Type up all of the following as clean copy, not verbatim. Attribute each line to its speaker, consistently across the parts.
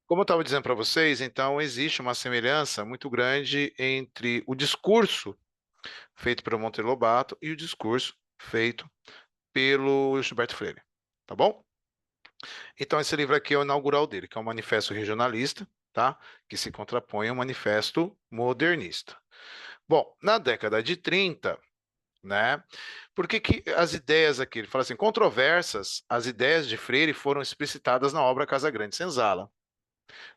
Speaker 1: Como eu estava dizendo para vocês, então existe uma semelhança muito grande entre o discurso feito pelo Monteiro Lobato e o discurso feito pelo Gilberto Freire, tá bom? Então esse livro aqui é o inaugural dele, que é um manifesto regionalista, tá? Que se contrapõe ao manifesto modernista. Bom, na década de 30, né? Por que que as ideias aqui, ele fala assim, controversas, as ideias de Freire foram explicitadas na obra Casa Grande Senzala,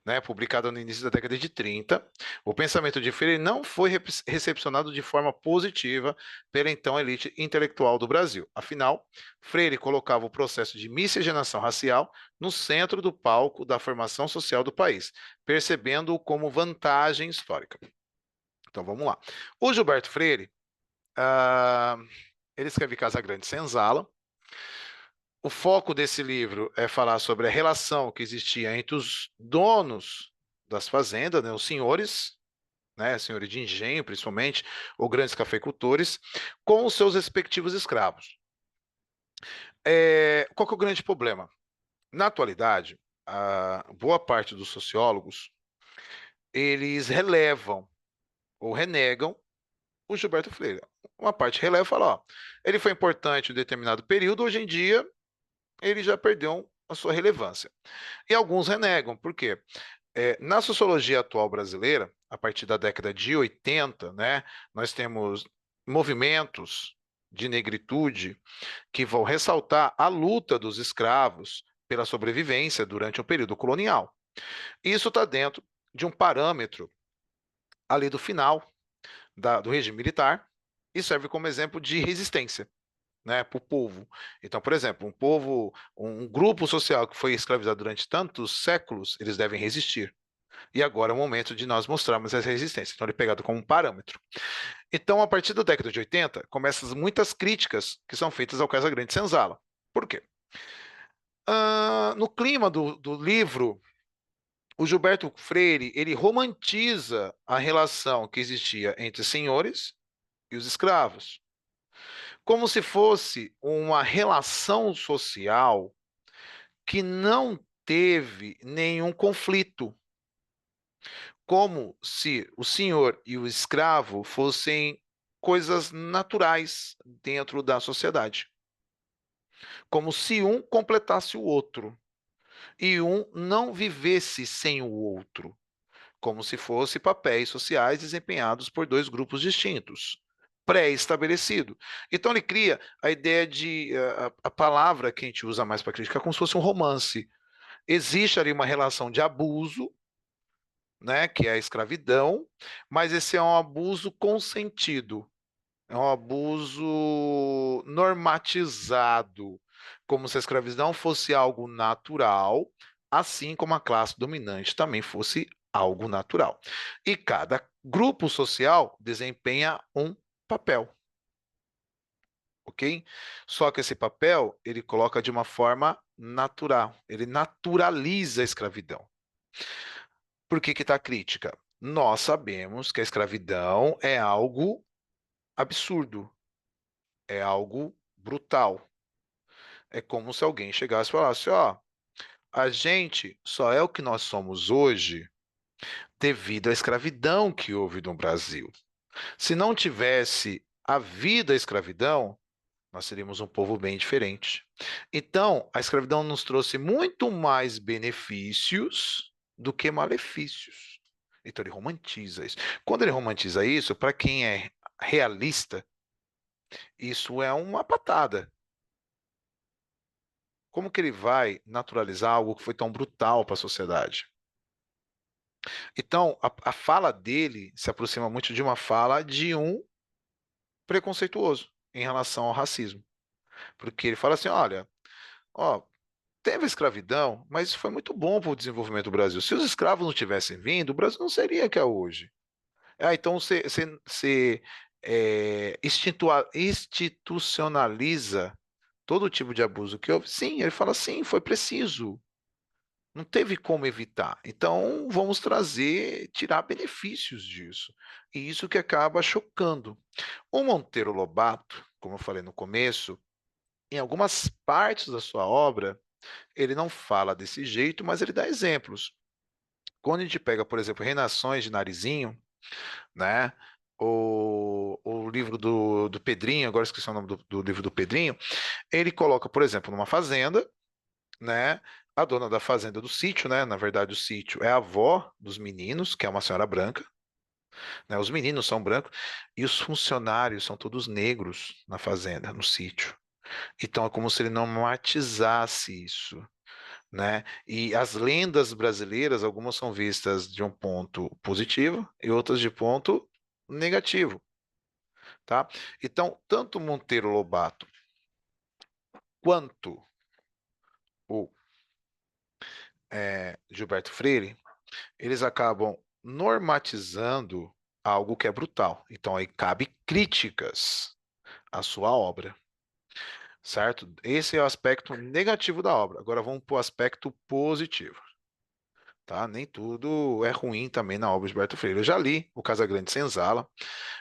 Speaker 1: né, publicada no início da década de 30, o pensamento de Freire não foi recepcionado de forma positiva pela então elite intelectual do Brasil. Afinal, Freire colocava o processo de miscigenação racial no centro do palco da formação social do país, percebendo-o como vantagem histórica. Então vamos lá. O Gilberto Freire, ah, ele escreve Casa Grande Senzala. O foco desse livro é falar sobre a relação que existia entre os donos das fazendas, né, os senhores, né, senhores de engenho, principalmente, ou grandes cafeicultores, com os seus respectivos escravos. Qual que é o grande problema? Na atualidade, a boa parte dos sociólogos, eles relevam ou renegam o Gilberto Freire. Uma parte releva e fala, ó, ele foi importante em um determinado período, hoje em dia ele já perdeu a sua relevância. E alguns renegam, por quê? Na sociologia atual brasileira, a partir da década de 80, né, nós temos movimentos de negritude que vão ressaltar a luta dos escravos pela sobrevivência durante o período colonial. Isso está dentro de um parâmetro ali do final do regime militar e serve como exemplo de resistência, né, para o povo. Então, por exemplo, um grupo social que foi escravizado durante tantos séculos, eles devem resistir. E agora é o momento de nós mostrarmos essa resistência. Então, ele é pegado como um parâmetro. Então, a partir da década de 80, começam muitas críticas que são feitas ao Casa Grande Senzala. Por quê? No clima do livro, o Gilberto Freire ele romantiza a relação que existia entre os senhores e os escravos, como se fosse uma relação social que não teve nenhum conflito, como se o senhor e o escravo fossem coisas naturais dentro da sociedade, como se um completasse o outro e um não vivesse sem o outro, como se fossem papéis sociais desempenhados por dois grupos distintos, pré-estabelecido. Então ele cria a ideia de a palavra que a gente usa mais para criticar como se fosse um romance. Existe ali uma relação de abuso, né, que é a escravidão, mas esse é um abuso consentido, é um abuso normatizado, como se a escravidão fosse algo natural, assim como a classe dominante também fosse algo natural. E cada grupo social desempenha um papel, ok? Só que esse papel ele coloca de uma forma natural, ele naturaliza a escravidão. Por que que está a crítica? Nós sabemos que a escravidão é algo absurdo, é algo brutal. É como se alguém chegasse e falasse: ó, a gente só é o que nós somos hoje devido à escravidão que houve no Brasil. Se não tivesse havido a escravidão, nós seríamos um povo bem diferente. Então, a escravidão nos trouxe muito mais benefícios do que malefícios. Então, ele romantiza isso. Quando ele romantiza isso, para quem é realista, isso é uma patada. Como que ele vai naturalizar algo que foi tão brutal para a sociedade? Então, a fala dele se aproxima muito de uma fala de um preconceituoso em relação ao racismo. Porque ele fala assim: olha, ó, teve a escravidão, mas isso foi muito bom para o desenvolvimento do Brasil. Se os escravos não tivessem vindo, o Brasil não seria o que é hoje. Então você institucionaliza todo tipo de abuso que houve. Sim, ele fala sim, foi preciso. Não teve como evitar. Então, vamos tirar benefícios disso. E isso que acaba chocando. O Monteiro Lobato, como eu falei no começo, em algumas partes da sua obra, ele não fala desse jeito, mas ele dá exemplos. Quando a gente pega, por exemplo, Reinações de Narizinho, né? O livro do Pedrinho, agora esqueci o nome do livro do Pedrinho, ele coloca, por exemplo, numa fazenda, né? A dona da fazenda do sítio, né? Na verdade, o sítio é a avó dos meninos, que é uma senhora branca, né? Os meninos são brancos e os funcionários são todos negros na fazenda, no sítio. Então é como se ele não matizasse isso, né? E as lendas brasileiras, algumas são vistas de um ponto positivo e outras de ponto negativo, tá? Então, tanto Monteiro Lobato quanto o Gilberto Freire, eles acabam normatizando algo que é brutal. Então, aí cabe críticas à sua obra, certo? Esse é o aspecto negativo da obra. Agora vamos para o aspecto positivo. Tá? Nem tudo é ruim também na obra de Gilberto Freire. Eu já li o Casagrande Senzala.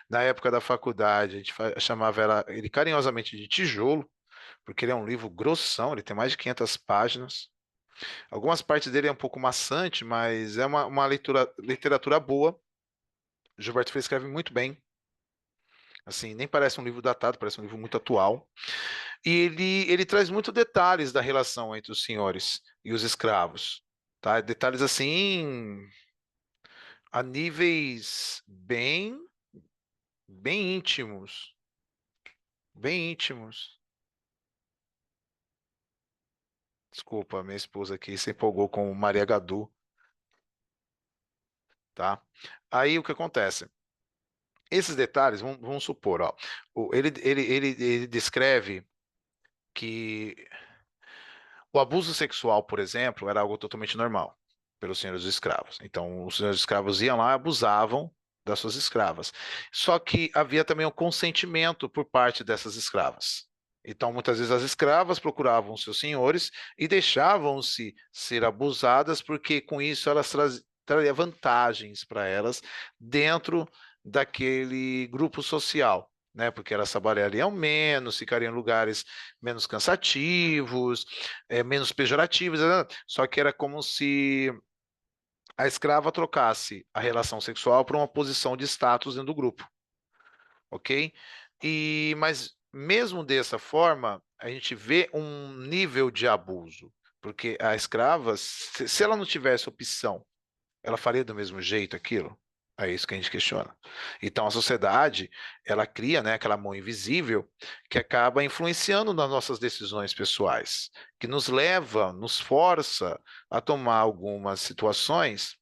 Speaker 1: Na época da faculdade, a gente chamava ele carinhosamente de tijolo, porque ele é um livro grossão, ele tem mais de 500 páginas. Algumas partes dele é um pouco maçante, mas é uma literatura boa. Gilberto Freire escreve muito bem. Assim, nem parece um livro datado, parece um livro muito atual. E ele traz muitos detalhes da relação entre os senhores e os escravos. Tá? Detalhes assim a níveis bem íntimos, bem íntimos. Desculpa, minha esposa aqui se empolgou com Maria Gadu, tá? Aí o que acontece? Esses detalhes, vamos supor, ó, ele descreve que o abuso sexual, por exemplo, era algo totalmente normal pelos senhores dos escravos. Então, os senhores dos escravos iam lá e abusavam das suas escravas. Só que havia também um consentimento por parte dessas escravas. Então, muitas vezes as escravas procuravam seus senhores e deixavam-se ser abusadas, porque com isso elas traziam vantagens para elas dentro daquele grupo social, né? Porque elas trabalhariam menos, ficariam em lugares menos cansativos, menos pejorativos, né? Só que era como se a escrava trocasse a relação sexual por uma posição de status dentro do grupo, ok? Mas mesmo dessa forma, a gente vê um nível de abuso, porque a escrava, se ela não tivesse opção, ela faria do mesmo jeito aquilo? É isso que a gente questiona. Então, a sociedade, ela cria, né, aquela mão invisível que acaba influenciando nas nossas decisões pessoais, que nos leva, nos força a tomar algumas situações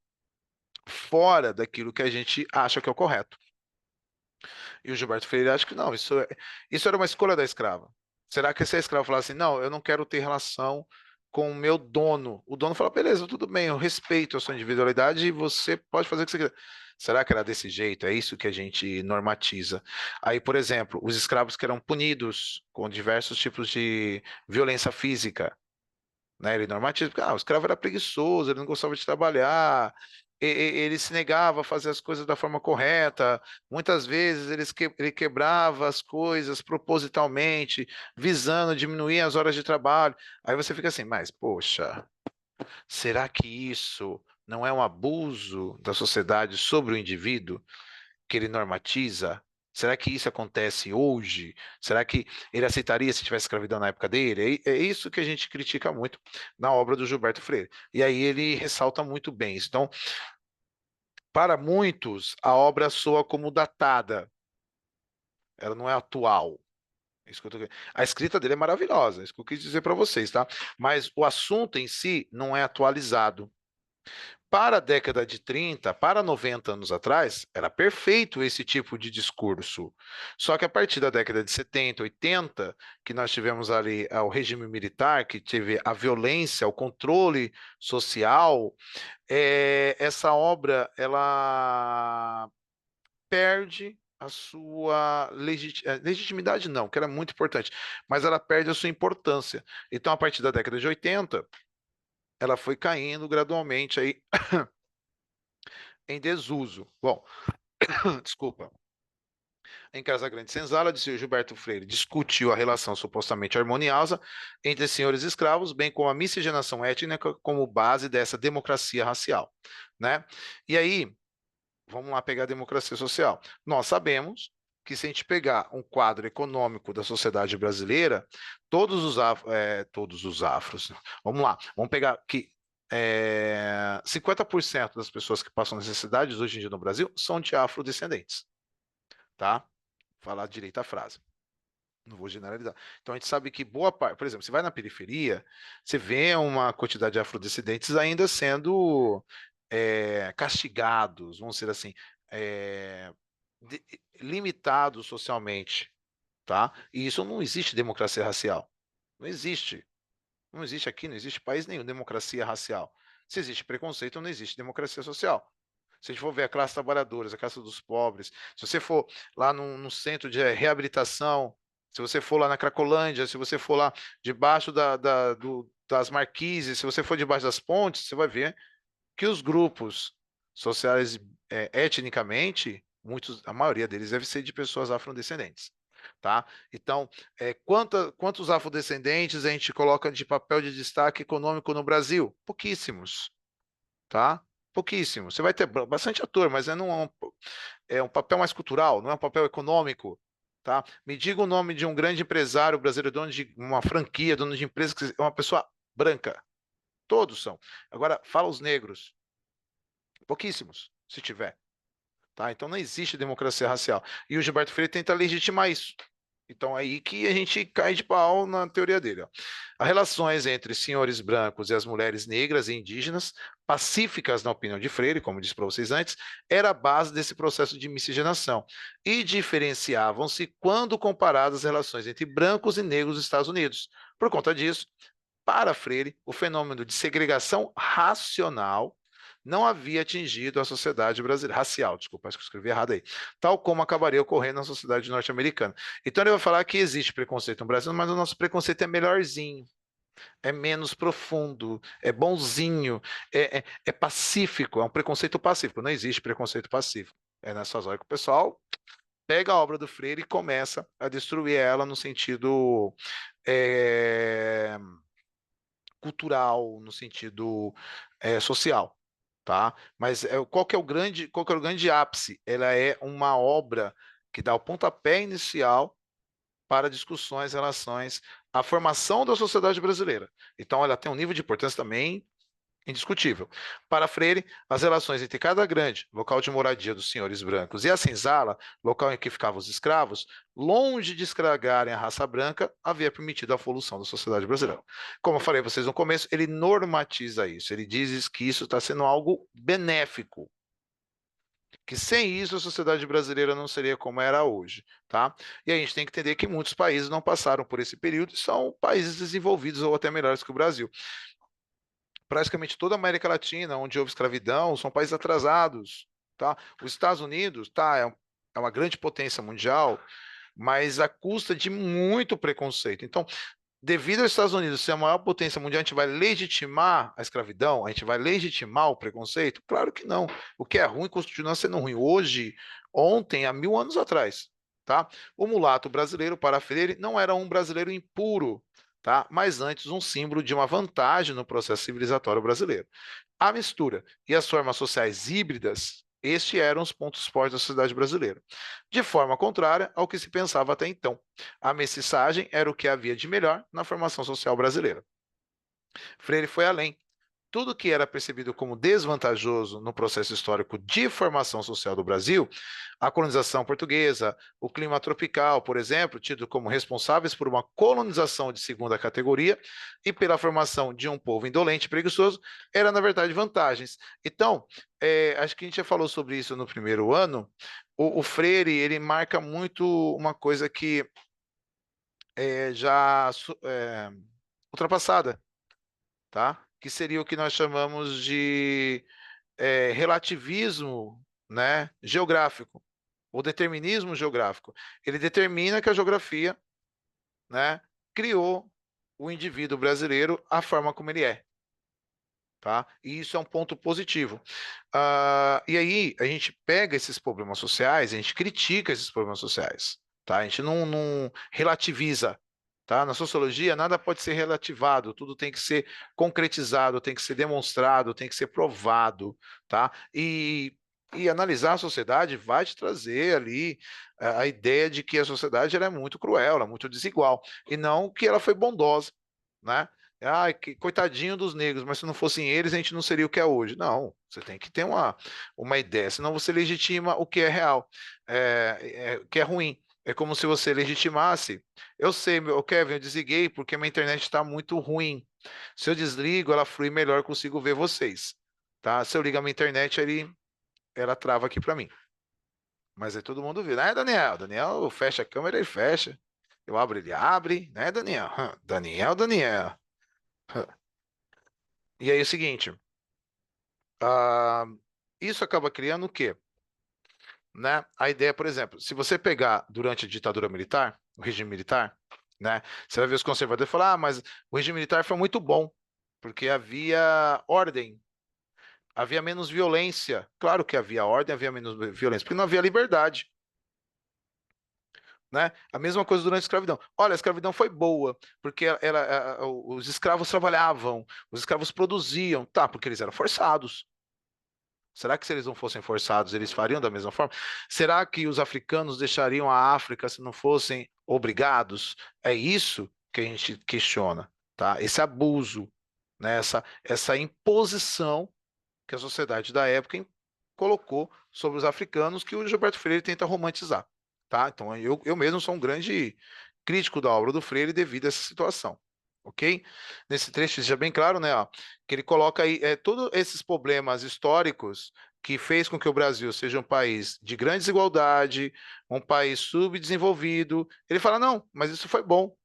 Speaker 1: fora daquilo que a gente acha que é o correto. E o Gilberto Freire acha que não, isso era uma escolha da escrava. Será que se a escrava falasse assim, não, eu não quero ter relação com o meu dono? O dono fala, beleza, tudo bem, eu respeito a sua individualidade e você pode fazer o que você quiser. Será que era desse jeito? É isso que a gente normatiza. Aí, por exemplo, os escravos que eram punidos com diversos tipos de violência física, né? Ele normatiza, porque o escravo era preguiçoso, ele não gostava de trabalhar, ele se negava a fazer as coisas da forma correta, muitas vezes ele quebrava as coisas propositalmente, visando diminuir as horas de trabalho. Aí você fica assim, mas poxa, será que isso não é um abuso da sociedade sobre o indivíduo? Que ele normatiza? Será que isso acontece hoje? Será que ele aceitaria se tivesse escravidão na época dele? É isso que a gente critica muito na obra do Gilberto Freire. E aí ele ressalta muito bem isso. Então, para muitos, a obra soa como datada, ela não é atual. A escrita dele é maravilhosa, isso que eu quis dizer para vocês, tá? Mas o assunto em si não é atualizado. Para a década de 30, para 90 anos atrás, era perfeito esse tipo de discurso. Só que a partir da década de 70, 80, que nós tivemos ali o regime militar, que teve a violência, o controle social, essa obra ela perde a sua legitimidade, não, que era muito importante, mas ela perde a sua importância. Então, a partir da década de 80, ela foi caindo gradualmente aí em desuso. Bom, desculpa. Em Casa Grande Senzala, de Gilberto Freire, discutiu a relação supostamente harmoniosa entre senhores e escravos, bem como a miscigenação étnica como base dessa democracia racial, né? E aí, vamos lá pegar a democracia social. Nós sabemos que se a gente pegar um quadro econômico da sociedade brasileira, todos os afros, vamos lá, vamos pegar que 50% das pessoas que passam necessidades hoje em dia no Brasil são de afrodescendentes, tá? Falar direito a frase. Não vou generalizar. Então a gente sabe que boa parte, por exemplo, você vai na periferia, você vê uma quantidade de afrodescendentes ainda sendo castigados, vamos dizer assim, é, de- limitados socialmente, tá? E isso não existe democracia racial. Não existe. Não existe aqui, não existe país nenhum democracia racial. Se existe preconceito, não existe democracia social. Se a gente for ver a classe trabalhadora, a classe dos pobres, se você for lá no centro de reabilitação, se você for lá na Cracolândia, se você for lá debaixo das marquises, se você for debaixo das pontes, você vai ver que os grupos sociais, etnicamente, a maioria deles deve ser de pessoas afrodescendentes, tá? Então, quantos afrodescendentes a gente coloca de papel de destaque econômico no Brasil? Pouquíssimos, tá? Pouquíssimo. Você vai ter bastante ator, mas não é um papel mais cultural, não é um papel econômico, tá? Me diga o nome de um grande empresário brasileiro, dono de uma franquia, dono de empresa, que é uma pessoa branca. Todos são. Agora, fala os negros. Pouquíssimos, se tiver. Tá? Então não existe democracia racial. E o Gilberto Freire tenta legitimar isso. Então é aí que a gente cai de pau na teoria dele. Ó. As relações entre senhores brancos e as mulheres negras e indígenas, pacíficas na opinião de Freire, como disse para vocês antes, era a base desse processo de miscigenação. E diferenciavam-se quando comparadas as relações entre brancos e negros nos Estados Unidos. Por conta disso, para Freire, o fenômeno de segregação racional não havia atingido a sociedade brasileira, racial, desculpa, acho que eu escrevi errado aí, tal como acabaria ocorrendo na sociedade norte-americana. Então ele vai falar que existe preconceito no Brasil, mas o nosso preconceito é melhorzinho, é menos profundo, é bonzinho, é pacífico, é um preconceito pacífico, não existe preconceito pacífico. É nessas horas que o pessoal pega a obra do Freire e começa a destruir ela no sentido é, cultural, no sentido social, tá? Mas qual que é o grande ápice? Ela é uma obra que dá o pontapé inicial para discussões em relação à formação da sociedade brasileira. Então, ela tem um nível de importância também indiscutível. Para Freire, as relações entre Casa Grande, local de moradia dos senhores brancos, e a senzala, local em que ficavam os escravos, longe de escragarem a raça branca, havia permitido a evolução da sociedade brasileira. Como eu falei a vocês no começo, ele normatiza isso, ele diz que isso está sendo algo benéfico, que sem isso a sociedade brasileira não seria como era hoje, tá? E a gente tem que entender que muitos países não passaram por esse período e são países desenvolvidos ou até melhores que o Brasil. Praticamente toda a América Latina, onde houve escravidão, são países atrasados, tá? Os Estados Unidos, tá, é uma grande potência mundial, mas à custa de muito preconceito. Então, devido aos Estados Unidos ser a maior potência mundial, a gente vai legitimar a escravidão? A gente vai legitimar o preconceito? Claro que não. O que é ruim continua sendo ruim. Hoje, ontem, há 1000 anos atrás, tá? O mulato brasileiro, para Freire, não era um brasileiro impuro, tá? Mas antes um símbolo de uma vantagem no processo civilizatório brasileiro. A mistura e as formas sociais híbridas, estes eram os pontos fortes da sociedade brasileira. De forma contrária ao que se pensava até então. A mestiçagem era o que havia de melhor na formação social brasileira. Freire foi além. Tudo que era percebido como desvantajoso no processo histórico de formação social do Brasil, a colonização portuguesa, o clima tropical, por exemplo, tido como responsáveis por uma colonização de segunda categoria e pela formação de um povo indolente e preguiçoso, era, na verdade, vantagens. Então, acho que a gente já falou sobre isso no primeiro ano. O Freire, ele marca muito uma coisa que já ultrapassada, tá? Que seria o que nós chamamos de relativismo, né, geográfico, o determinismo geográfico. Ele determina que a geografia, né, criou o indivíduo brasileiro a forma como ele é. tá? E isso é um ponto positivo. E aí a gente pega esses problemas sociais, a gente critica esses problemas sociais, tá? A gente não relativiza, tá? Na sociologia nada pode ser relativado, tudo tem que ser concretizado, tem que ser demonstrado, tem que ser provado, tá? E analisar a sociedade vai te trazer ali a ideia de que a sociedade ela é muito cruel, ela é muito desigual, e não que ela foi bondosa, né? Ai, que coitadinho dos negros, mas se não fossem eles, a gente não seria o que é hoje. Não, você tem que ter uma ideia, senão você legitima o que é real, o que é ruim. É como se você legitimasse. Eu sei, meu, Kevin, eu desliguei porque minha internet está muito ruim. Se eu desligo, ela flui melhor, eu consigo ver vocês. Tá? Se eu ligo a minha internet, ela trava aqui para mim. Mas aí todo mundo vê, né, Daniel? Daniel fecha a câmera, ele fecha. Eu abro, ele abre, né, Daniel? Daniel. E aí é o seguinte. Ah, isso acaba criando o quê? Né? A ideia, por exemplo, se você pegar durante a ditadura militar, o regime militar, né? Você vai ver os conservadores falar, mas o regime militar foi muito bom, porque havia ordem, havia menos violência. Claro que havia ordem, havia menos violência, porque não havia liberdade. Né? A mesma coisa durante a escravidão. Olha, a escravidão foi boa, porque os escravos trabalhavam, os escravos produziam, tá, porque eles eram forçados. Será que se eles não fossem forçados, eles fariam da mesma forma? Será que os africanos deixariam a África se não fossem obrigados? É isso que a gente questiona, tá? Esse abuso, né? Essa imposição que a sociedade da época colocou sobre os africanos que o Gilberto Freire tenta romantizar, tá? Então eu mesmo sou um grande crítico da obra do Freire devido a essa situação, ok? Nesse trecho seja bem claro, né, ó, que ele coloca aí todos esses problemas históricos que fez com que o Brasil seja um país de grande desigualdade, um país subdesenvolvido. Ele fala, não, mas isso foi bom,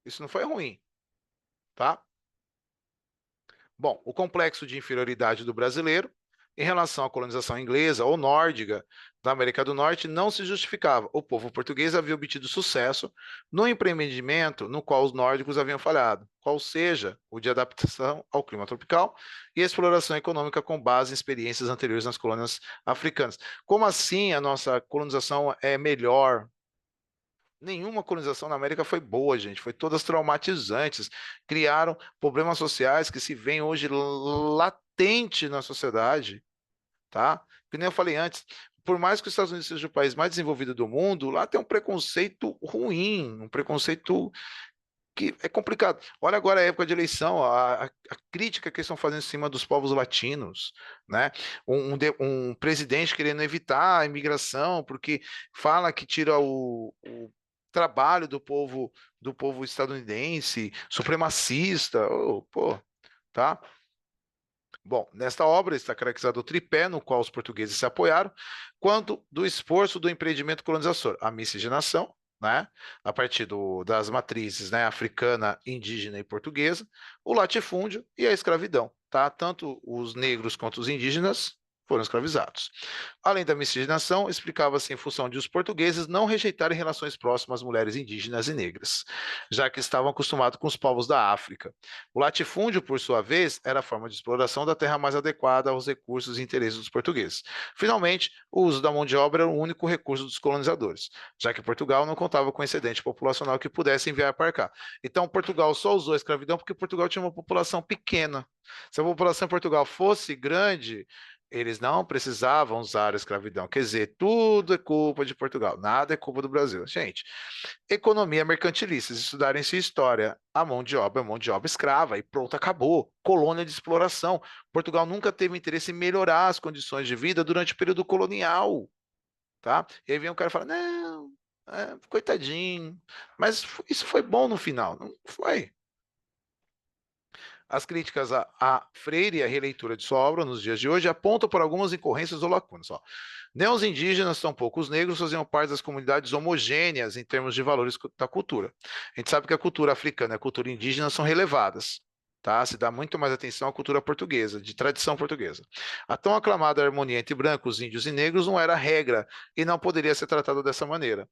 Speaker 1: isso não foi ruim, tá? Bom, o complexo de inferioridade do brasileiro em relação à colonização inglesa ou nórdica da América do Norte não se justificava. O povo português havia obtido sucesso no empreendimento no qual os nórdicos haviam falhado, qual seja o de adaptação ao clima tropical e exploração econômica com base em experiências anteriores nas colônias africanas. Como assim a nossa colonização é melhor? Nenhuma colonização na América foi boa, gente. Foi todas traumatizantes. Criaram problemas sociais que se veem hoje latente na sociedade, tá? Que nem eu falei antes, por mais que os Estados Unidos seja o país mais desenvolvido do mundo, lá tem um preconceito ruim, um preconceito que é complicado. Olha agora a época de eleição, a crítica que eles estão fazendo em cima dos povos latinos, né? Um presidente querendo evitar a imigração, porque fala que tira o trabalho do povo estadunidense, supremacista, pô, tá? Bom, nesta obra está caracterizado o tripé no qual os portugueses se apoiaram, quanto do esforço do empreendimento colonizador, a miscigenação, né, a partir das matrizes, né, africana, indígena e portuguesa, o latifúndio e a escravidão, tá? Tanto os negros quanto os indígenas foram escravizados. Além da miscigenação, explicava-se em função de os portugueses não rejeitarem relações próximas às mulheres indígenas e negras, já que estavam acostumados com os povos da África. O latifúndio, por sua vez, era a forma de exploração da terra mais adequada aos recursos e interesses dos portugueses. Finalmente, o uso da mão de obra era o único recurso dos colonizadores, já que Portugal não contava com excedente populacional que pudesse enviar para cá. Então, Portugal só usou a escravidão porque Portugal tinha uma população pequena. Se a população em Portugal fosse grande, eles não precisavam usar a escravidão. Quer dizer, tudo é culpa de Portugal, nada é culpa do Brasil. Gente, economia mercantilista, se estudarem sua história, a mão de obra é mão de obra escrava e pronto, acabou. Colônia de exploração. Portugal nunca teve interesse em melhorar as condições de vida durante o período colonial, tá? E aí vem um cara e fala, não, coitadinho, mas isso foi bom no final. Não foi. As críticas a Freire e a releitura de sua obra nos dias de hoje apontam por algumas incorrências ou lacunas. Ó. Nem os indígenas, tampouco os negros, faziam parte das comunidades homogêneas em termos de valores da cultura. A gente sabe que a cultura africana e a cultura indígena são relevadas. Tá? Se dá muito mais atenção à cultura portuguesa, de tradição portuguesa. A tão aclamada harmonia entre brancos, índios e negros não era regra e não poderia ser tratada dessa maneira.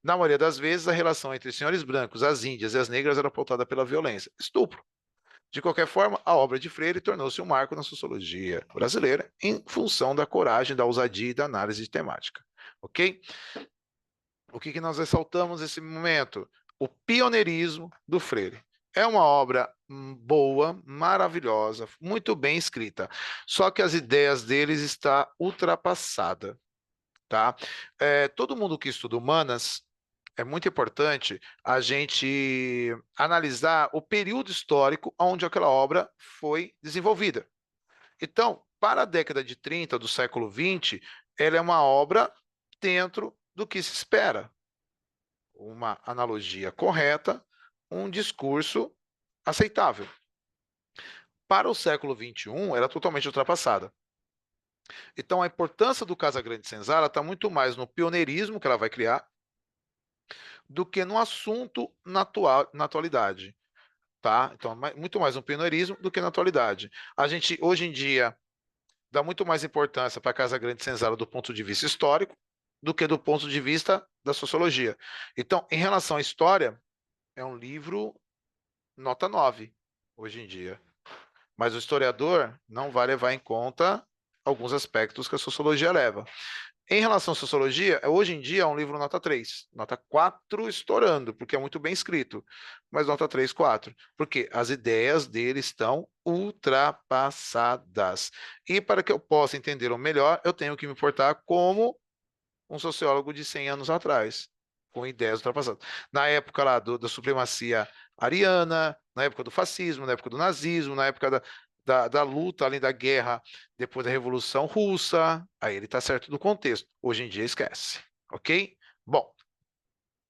Speaker 1: Na maioria das vezes, a relação entre os senhores brancos, as índias e as negras era pautada pela violência. Estupro. De qualquer forma, a obra de Freire tornou-se um marco na sociologia brasileira em função da coragem, da ousadia e da análise temática. Ok? O que nós ressaltamos nesse momento? O pioneirismo do Freire. É uma obra boa, maravilhosa, muito bem escrita. Só que as ideias deles estão ultrapassadas, tá? Todo mundo que estuda humanas é muito importante a gente analisar o período histórico onde aquela obra foi desenvolvida. Então, para a década de 30 do século XX, ela é uma obra dentro do que se espera. Uma analogia correta, um discurso aceitável. Para o século XXI, era totalmente ultrapassada. Então, a importância do Casagrande Senzala está muito mais no pioneirismo que ela vai criar do que no assunto na atualidade. Tá? Então, muito mais no pioneirismo do que na atualidade. A gente, hoje em dia, dá muito mais importância para a Casagrande Senzala do ponto de vista histórico do que do ponto de vista da sociologia. Então, em relação à história, é um livro nota 9 hoje em dia. Mas o historiador não vai levar em conta alguns aspectos que a sociologia leva. Em relação à sociologia, hoje em dia é um livro nota 3, nota 4 estourando, porque é muito bem escrito, mas nota 3, 4, porque as ideias dele estão ultrapassadas. E para que eu possa entender o melhor, eu tenho que me portar como um sociólogo de 100 anos atrás, com ideias ultrapassadas. Na época lá da supremacia ariana, na época do fascismo, na época do nazismo, na época da luta, além da guerra, depois da Revolução Russa, aí ele está certo do contexto. Hoje em dia esquece, ok? Bom,